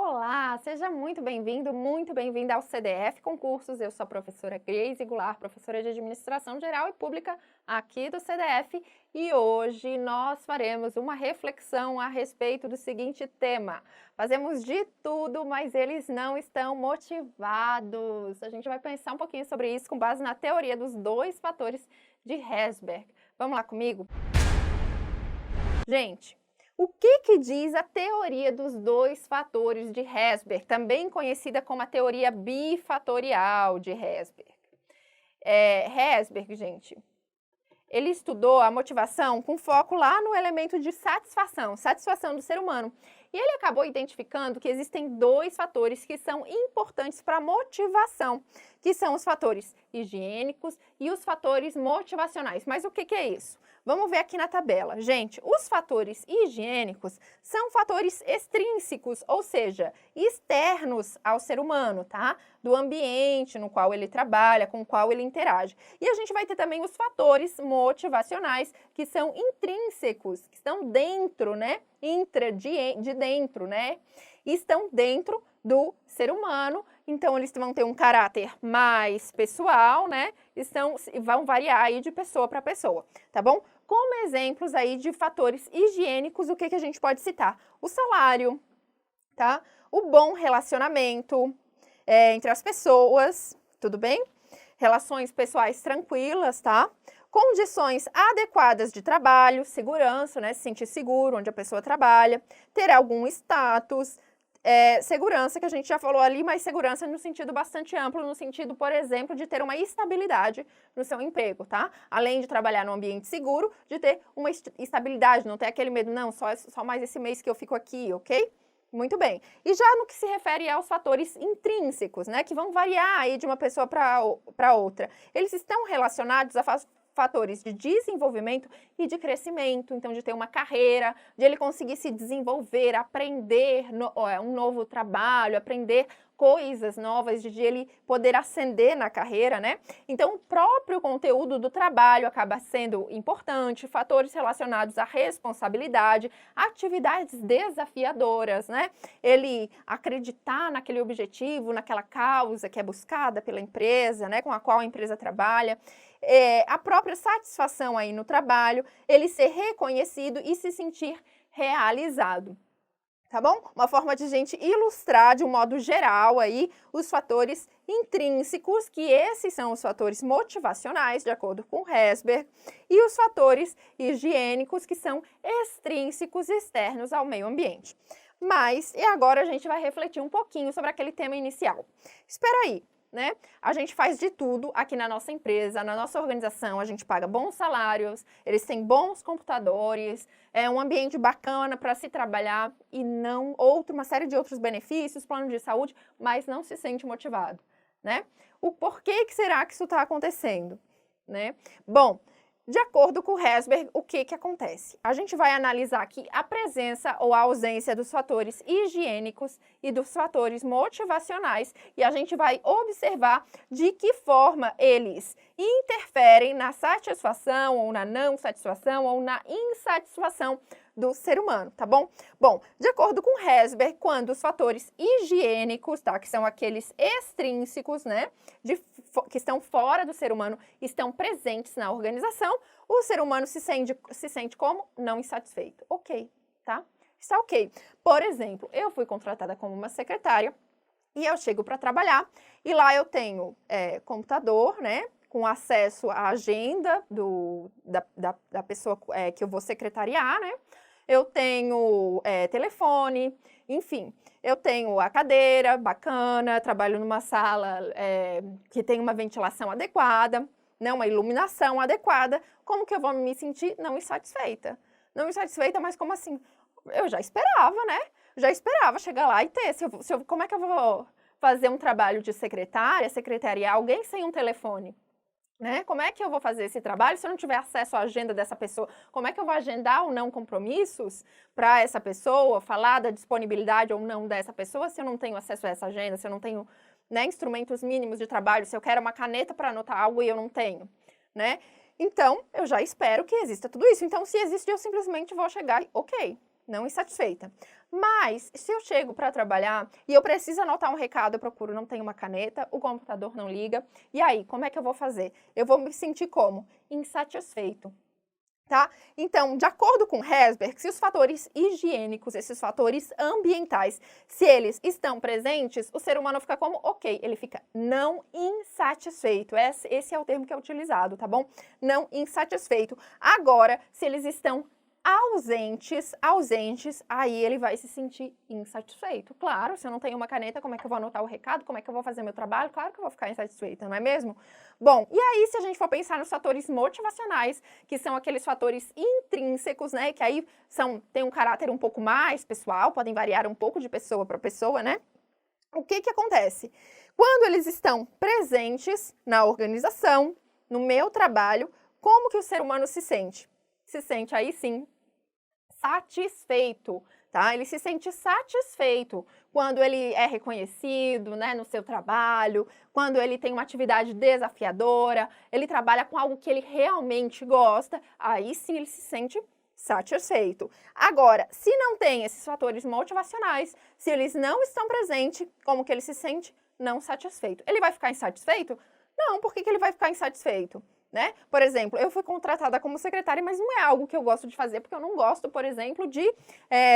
Olá, seja muito bem-vindo, muito bem-vinda ao CDF Concursos. Eu sou a professora Grace Goulart, professora de Administração Geral e Pública aqui do CDF, e hoje nós faremos uma reflexão a respeito do seguinte tema. Fazemos de tudo, mas eles não estão motivados. A gente vai pensar um pouquinho sobre isso com base na teoria dos dois fatores de Herzberg. Vamos lá comigo? Gente, o que diz a teoria dos dois fatores de Herzberg, também conhecida como a teoria bifatorial de Herzberg? Herzberg, gente, ele estudou a motivação com foco lá no elemento de satisfação do ser humano. E ele acabou identificando que existem dois fatores que são importantes para a motivação, que são os fatores higiênicos e os fatores motivacionais. Mas o que é isso? Vamos ver aqui na tabela. Gente, os fatores higiênicos são fatores extrínsecos, ou seja, externos ao ser humano, tá? Do ambiente no qual ele trabalha, com o qual ele interage. E a gente vai ter também os fatores motivacionais, que são intrínsecos, que estão dentro, né? De dentro, né? Estão dentro do ser humano, então eles vão ter um caráter mais pessoal, né? Vão variar aí de pessoa para pessoa, tá bom? Como exemplos aí de fatores higiênicos, o que a gente pode citar? O salário, tá? O bom relacionamento entre as pessoas, tudo bem? Relações pessoais tranquilas, tá? Condições adequadas de trabalho, segurança, né? Se sentir seguro onde a pessoa trabalha, ter algum status, segurança, que a gente já falou ali, mas segurança no sentido bastante amplo, no sentido, por exemplo, de ter uma estabilidade no seu emprego, tá? Além de trabalhar num ambiente seguro, de ter uma estabilidade, não ter aquele medo, não, só mais esse mês que eu fico aqui, ok? Muito bem. E já no que se refere aos fatores intrínsecos, né, que vão variar aí de uma pessoa para outra, eles estão relacionados a fatores de desenvolvimento e de crescimento, então de ter uma carreira, de ele conseguir se desenvolver, aprender um novo trabalho, aprender coisas novas, de ele poder ascender na carreira, né? Então, o próprio conteúdo do trabalho acaba sendo importante, fatores relacionados à responsabilidade, atividades desafiadoras, né? Ele acreditar naquele objetivo, naquela causa que é buscada pela empresa, né? Com a qual a empresa trabalha. A própria satisfação aí no trabalho, ele ser reconhecido e se sentir realizado. Tá bom? Uma forma de a gente ilustrar de um modo geral aí os fatores intrínsecos, que esses são os fatores motivacionais, de acordo com Herzberg, e os fatores higiênicos, que são extrínsecos externos ao meio ambiente. Mas, e agora a gente vai refletir um pouquinho sobre aquele tema inicial. Espera aí. Né? A gente faz de tudo aqui na nossa empresa, na nossa organização, a gente paga bons salários, eles têm bons computadores, é um ambiente bacana para se trabalhar e uma série de outros benefícios, plano de saúde, mas não se sente motivado, né? O porquê que será que isso está acontecendo, né? Bom, de acordo com Herzberg, o que acontece? A gente vai analisar aqui a presença ou a ausência dos fatores higiênicos e dos fatores motivacionais, e a gente vai observar de que forma eles interferem na satisfação ou na não satisfação ou na insatisfação do ser humano, tá bom? Bom, de acordo com Herzberg, quando os fatores higiênicos, tá, que são aqueles extrínsecos, né, que estão fora do ser humano, estão presentes na organização, o ser humano se sente como? Não insatisfeito. Ok, tá? Está ok. Por exemplo, eu fui contratada como uma secretária e eu chego para trabalhar e lá eu tenho computador, né, com acesso à agenda da pessoa que eu vou secretariar, né? Eu tenho telefone, enfim, eu tenho a cadeira bacana, trabalho numa sala que tem uma ventilação adequada, né, uma iluminação adequada. Como que eu vou me sentir não insatisfeita? Não insatisfeita, mas como assim? Eu já esperava, né? Já esperava chegar lá e ter. Como é que eu vou fazer um trabalho de secretariar alguém sem um telefone? Né? Como é que eu vou fazer esse trabalho se eu não tiver acesso à agenda dessa pessoa? Como é que eu vou agendar ou não compromissos para essa pessoa, falar da disponibilidade ou não dessa pessoa se eu não tenho acesso a essa agenda, se eu não tenho, né, instrumentos mínimos de trabalho, se eu quero uma caneta para anotar algo e eu não tenho, né? Então, eu já espero que exista tudo isso. Então, se existe, eu simplesmente vou chegar, ok, não insatisfeita. Mas, se eu chego para trabalhar e eu preciso anotar um recado, eu procuro, não tenho uma caneta, o computador não liga, e aí, como é que eu vou fazer? Eu vou me sentir como? Insatisfeito. Tá? Então, de acordo com Herzberg, se os fatores higiênicos, esses fatores ambientais, se eles estão presentes, o ser humano fica como ok, ele fica não insatisfeito. Esse é o termo que é utilizado, tá bom? Não insatisfeito. Agora, se eles estão ausentes, aí ele vai se sentir insatisfeito. Claro, se eu não tenho uma caneta, como é que eu vou anotar o recado? Como é que eu vou fazer meu trabalho? Claro que eu vou ficar insatisfeita, não é mesmo? Bom, e aí se a gente for pensar nos fatores motivacionais, que são aqueles fatores intrínsecos, né, que aí têm um caráter um pouco mais pessoal, podem variar um pouco de pessoa para pessoa, né? O que acontece? Quando eles estão presentes na organização, no meu trabalho, como que o ser humano se sente? Se sente aí sim satisfeito, tá? Ele se sente satisfeito quando ele é reconhecido, né, no seu trabalho, quando ele tem uma atividade desafiadora, ele trabalha com algo que ele realmente gosta, aí sim ele se sente satisfeito. Agora, se não tem esses fatores motivacionais, se eles não estão presentes, como que ele se sente? Não satisfeito. Ele vai ficar insatisfeito? Não, por que ele vai ficar insatisfeito? Né? Por exemplo, eu fui contratada como secretária, mas não é algo que eu gosto de fazer, porque eu não gosto, por exemplo, de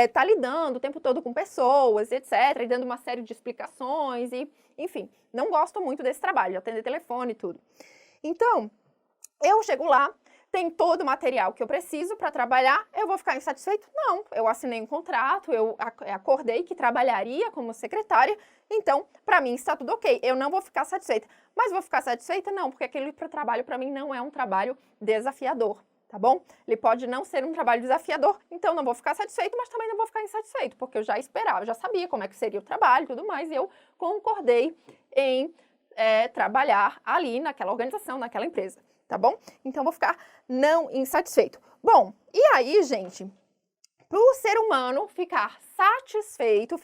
estar lidando o tempo todo com pessoas, etc., e dando uma série de explicações, e, enfim, não gosto muito desse trabalho, de atender telefone e tudo. Então, eu chego lá, tem todo o material que eu preciso para trabalhar, eu vou ficar insatisfeito? Não, eu assinei um contrato, eu acordei que trabalharia como secretária, então, para mim está tudo ok, eu não vou ficar satisfeita. Mas vou ficar satisfeita? Não, porque aquele trabalho para mim não é um trabalho desafiador, tá bom? Ele pode não ser um trabalho desafiador, então não vou ficar satisfeito, mas também não vou ficar insatisfeito, porque eu já esperava, eu já sabia como é que seria o trabalho e tudo mais, e eu concordei em trabalhar ali naquela organização, naquela empresa, tá bom? Então, vou ficar não insatisfeito. Bom, e aí, gente, para o ser humano ficar satisfeito,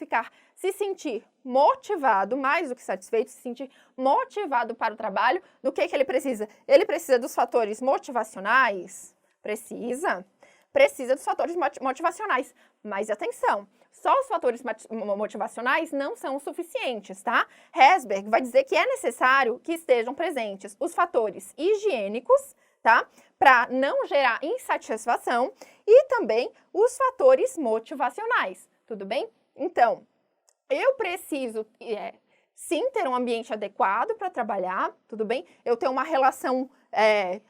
se sentir motivado, mais do que satisfeito, se sentir motivado para o trabalho, do que ele precisa? Ele precisa dos fatores motivacionais? Precisa dos fatores motivacionais. Mas atenção, só os fatores motivacionais não são suficientes, tá? Herzberg vai dizer que é necessário que estejam presentes os fatores higiênicos, tá? Para não gerar insatisfação e também os fatores motivacionais, tudo bem? Então, eu preciso, sim, ter um ambiente adequado para trabalhar, tudo bem? Eu tenho uma relação,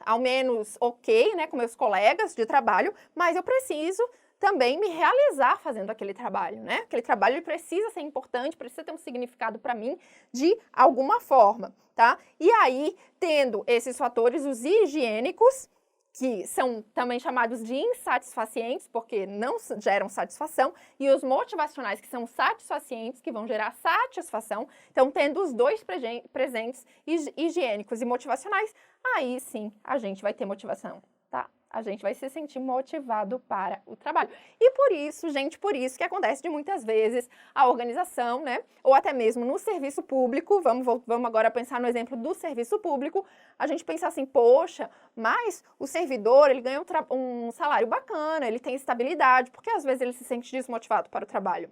ao menos ok, né, com meus colegas de trabalho, mas eu preciso também me realizar fazendo aquele trabalho, né? Aquele trabalho ele precisa ser importante, precisa ter um significado para mim de alguma forma, tá? E aí, tendo esses fatores, os higiênicos, que são também chamados de insatisfacientes, porque não geram satisfação, e os motivacionais, que são satisfacientes, que vão gerar satisfação. Então, tendo os dois presentes, higiênicos e motivacionais, aí sim a gente vai ter motivação, tá? A gente vai se sentir motivado para o trabalho. E por isso, gente, por isso que acontece de muitas vezes a organização, né? Ou até mesmo no serviço público, vamos agora pensar no exemplo do serviço público, a gente pensa assim, poxa, mas o servidor, ele ganha um salário bacana, ele tem estabilidade, porque às vezes ele se sente desmotivado para o trabalho.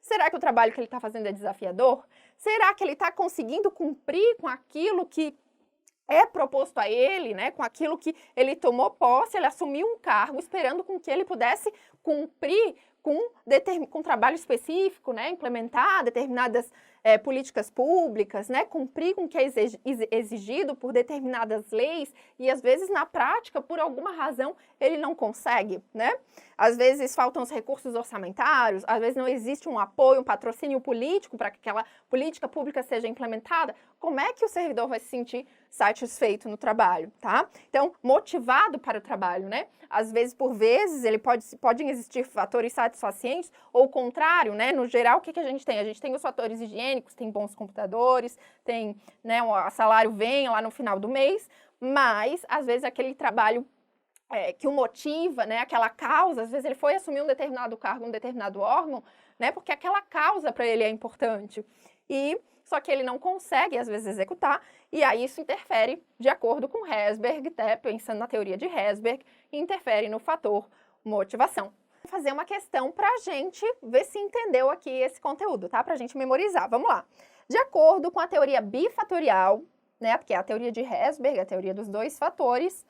Será que o trabalho que ele está fazendo é desafiador? Será que ele está conseguindo cumprir com aquilo que é proposto a ele, né, com aquilo que ele tomou posse, ele assumiu um cargo esperando com que ele pudesse cumprir com trabalho específico, né, implementar determinadas políticas públicas, né, cumprir com o que é exigido por determinadas leis e às vezes na prática, por alguma razão, ele não consegue, né? Às vezes faltam os recursos orçamentários, às vezes não existe um apoio, um patrocínio político para que aquela política pública seja implementada. Como é que o servidor vai se sentir satisfeito no trabalho, tá? Então, motivado para o trabalho, né? Às vezes, por vezes, podem existir fatores satisfacientes ou o contrário, né? No geral, o que a gente tem? A gente tem os fatores higiênicos, tem bons computadores, tem, né, o salário vem lá no final do mês, mas, às vezes, aquele trabalho que o motiva, né, aquela causa, às vezes ele foi assumir um determinado cargo, um determinado órgão, né, porque aquela causa para ele é importante. Só que ele não consegue, às vezes, executar, e aí isso interfere, de acordo com Herzberg, pensando na teoria de Herzberg, interfere no fator motivação. Vou fazer uma questão para a gente ver se entendeu aqui esse conteúdo, tá? Para a gente memorizar. Vamos lá. De acordo com a teoria bifatorial, né, que é a teoria de Herzberg, a teoria dos dois fatores,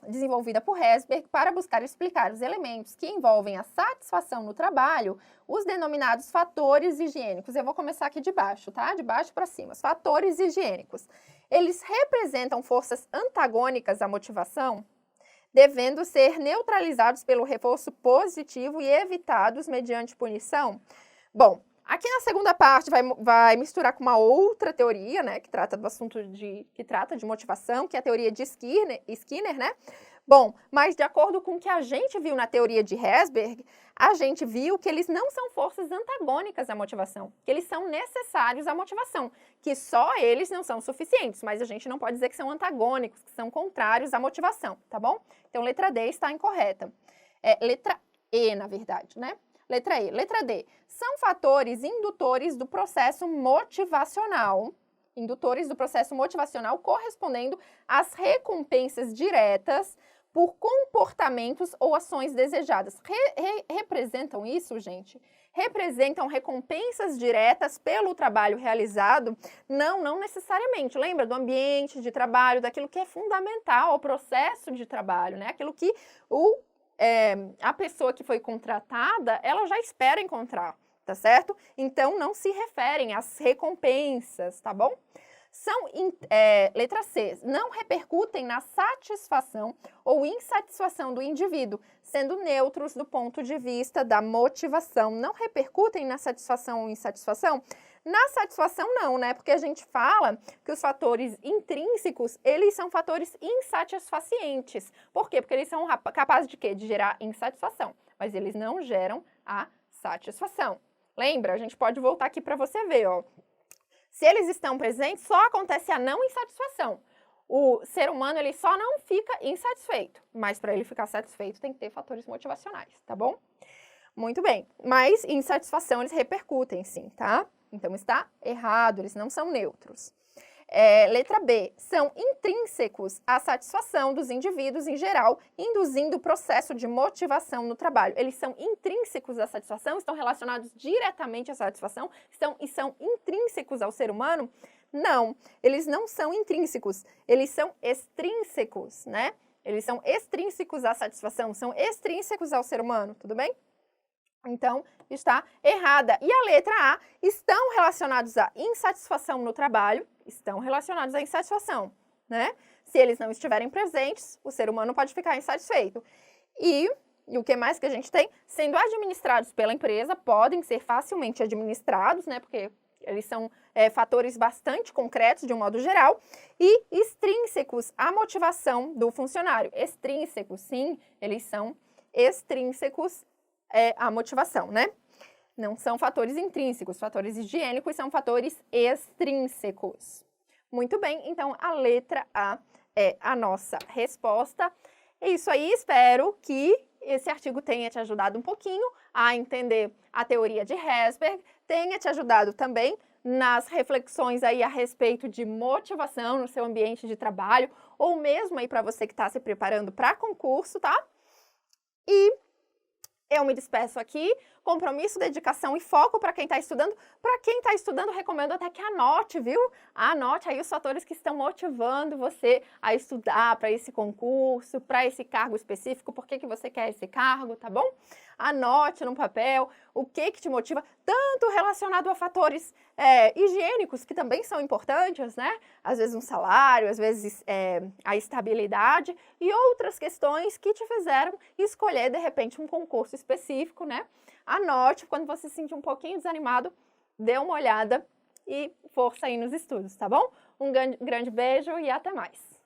desenvolvida por Herzberg para buscar explicar os elementos que envolvem a satisfação no trabalho, os denominados fatores higiênicos. Eu vou começar aqui de baixo, tá? De baixo para cima. Os fatores higiênicos. Eles representam forças antagônicas à motivação, devendo ser neutralizados pelo reforço positivo e evitados mediante punição. Bom, aqui na segunda parte vai misturar com uma outra teoria, né, que trata do assunto que trata de motivação, que é a teoria de Skinner, né? Bom, mas de acordo com o que a gente viu na teoria de Herzberg, a gente viu que eles não são forças antagônicas à motivação, que eles são necessários à motivação, que só eles não são suficientes, mas a gente não pode dizer que são antagônicos, que são contrários à motivação, tá bom? Então, letra D está incorreta. Letra E, na verdade, né? Letra E. Letra D. São fatores indutores do processo motivacional. Indutores do processo motivacional correspondendo às recompensas diretas por comportamentos ou ações desejadas. Representam isso, gente? Representam recompensas diretas pelo trabalho realizado? Não necessariamente. Lembra do ambiente de trabalho, daquilo que é fundamental ao processo de trabalho, né? Aquilo que a pessoa que foi contratada, ela já espera encontrar, tá certo? Então, não se referem às recompensas, tá bom? Letra C, não repercutem na satisfação ou insatisfação do indivíduo, sendo neutros do ponto de vista da motivação. Não repercutem na satisfação ou insatisfação? Na satisfação não, né? Porque a gente fala que os fatores intrínsecos, eles são fatores insatisfacientes. Por quê? Porque eles são capazes de quê? De gerar insatisfação, mas eles não geram a satisfação. Lembra? A gente pode voltar aqui para você ver, ó. Se eles estão presentes, só acontece a não insatisfação. O ser humano, ele só não fica insatisfeito, mas para ele ficar satisfeito tem que ter fatores motivacionais, tá bom? Muito bem, mas insatisfação eles repercutem sim, tá? Então está errado, eles não são neutros. Letra B, são intrínsecos à satisfação dos indivíduos em geral, induzindo o processo de motivação no trabalho. Eles são intrínsecos à satisfação, estão relacionados diretamente à satisfação, são intrínsecos ao ser humano? Não, eles não são intrínsecos, eles são extrínsecos, né? Eles são extrínsecos à satisfação, são extrínsecos ao ser humano, tudo bem? Então, está errada. E a letra A, estão relacionados à insatisfação no trabalho, estão relacionados à insatisfação, né? Se eles não estiverem presentes, o ser humano pode ficar insatisfeito. E o que mais que a gente tem? Sendo administrados pela empresa, podem ser facilmente administrados, né? Porque eles são fatores bastante concretos, de um modo geral, e extrínsecos à motivação do funcionário. Extrínsecos, sim, eles são extrínsecos à motivação, né? Não são fatores intrínsecos, fatores higiênicos são fatores extrínsecos. Muito bem, então a letra A é a nossa resposta. É isso aí, espero que esse artigo tenha te ajudado um pouquinho a entender a teoria de Herzberg, tenha te ajudado também nas reflexões aí a respeito de motivação no seu ambiente de trabalho, ou mesmo aí para você que está se preparando para concurso, tá? E eu me despeço aqui, compromisso, dedicação e foco para quem está estudando. Para quem está estudando, recomendo até que anote, viu? Anote aí os fatores que estão motivando você a estudar para esse concurso, para esse cargo específico, por que você quer esse cargo, tá bom? Anote no papel o que te motiva, tanto relacionado a fatores higiênicos, que também são importantes, né? Às vezes um salário, às vezes a estabilidade e outras questões que te fizeram escolher, de repente, um concurso específico, né? Anote, quando você se sentir um pouquinho desanimado, dê uma olhada e força aí nos estudos, tá bom? Um grande beijo e até mais!